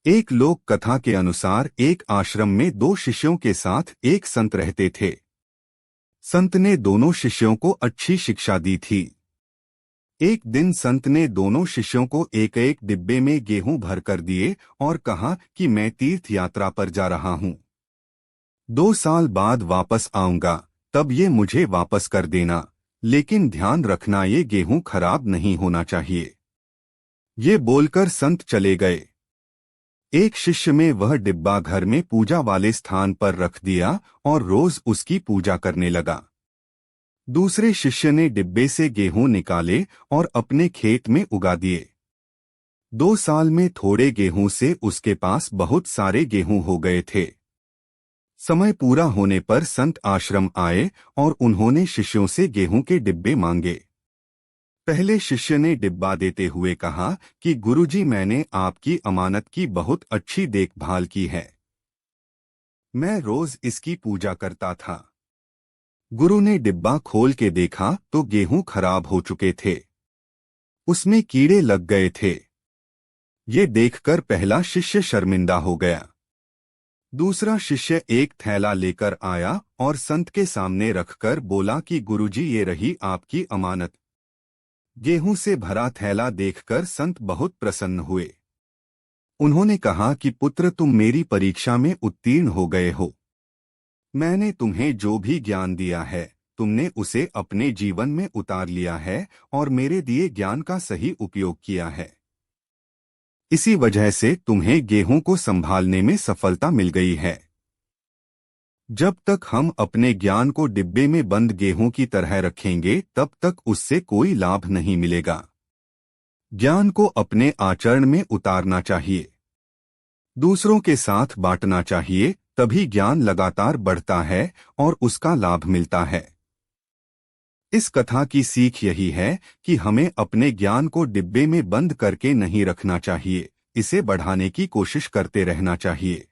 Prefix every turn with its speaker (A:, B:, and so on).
A: एक लोक कथा के अनुसार एक आश्रम में दो शिष्यों के साथ एक संत रहते थे। संत ने दोनों शिष्यों को अच्छी शिक्षा दी थी। एक दिन संत ने दोनों शिष्यों को एक एक डिब्बे में गेहूं भर कर दिए और कहा कि मैं तीर्थ यात्रा पर जा रहा हूं। 2 साल बाद वापस आऊंगा, तब ये मुझे वापस कर देना, लेकिन ध्यान रखना ये गेहूं खराब नहीं होना चाहिए। ये बोलकर संत चले गए। एक शिष्य में वह डिब्बा घर में पूजा वाले स्थान पर रख दिया और रोज उसकी पूजा करने लगा। दूसरे शिष्य ने डिब्बे से गेहूं निकाले और अपने खेत में उगा दिए। 2 साल में थोड़े गेहूं से उसके पास बहुत सारे गेहूं हो गए थे। समय पूरा होने पर संत आश्रम आए और उन्होंने शिष्यों से गेहूं के डिब्बे मांगे। पहले शिष्य ने डिब्बा देते हुए कहा कि गुरुजी, मैंने आपकी अमानत की बहुत अच्छी देखभाल की है। मैं रोज इसकी पूजा करता था। गुरु ने डिब्बा खोल के देखा तो गेहूं खराब हो चुके थे। उसमें कीड़े लग गए थे। ये देखकर पहला शिष्य शर्मिंदा हो गया। दूसरा शिष्य एक थैला लेकर आया और संत के सामने रखकर बोला कि गुरुजी, ये रही आपकी अमानत। गेहूं से भरा थैला देखकर संत बहुत प्रसन्न हुए। उन्होंने कहा कि पुत्र, तुम मेरी परीक्षा में उत्तीर्ण हो गए हो। मैंने तुम्हें जो भी ज्ञान दिया है, तुमने उसे अपने जीवन में उतार लिया है और मेरे दिए ज्ञान का सही उपयोग किया है। इसी वजह से तुम्हें गेहूं को संभालने में सफलता मिल गई है। जब तक हम अपने ज्ञान को डिब्बे में बंद गेहूं की तरह रखेंगे, तब तक उससे कोई लाभ नहीं मिलेगा। ज्ञान को अपने आचरण में उतारना चाहिए, दूसरों के साथ बांटना चाहिए, तभी ज्ञान लगातार बढ़ता है और उसका लाभ मिलता है। इस कथा की सीख यही है कि हमें अपने ज्ञान को डिब्बे में बंद करके नहीं रखना चाहिए, इसे बढ़ाने की कोशिश करते रहना चाहिए।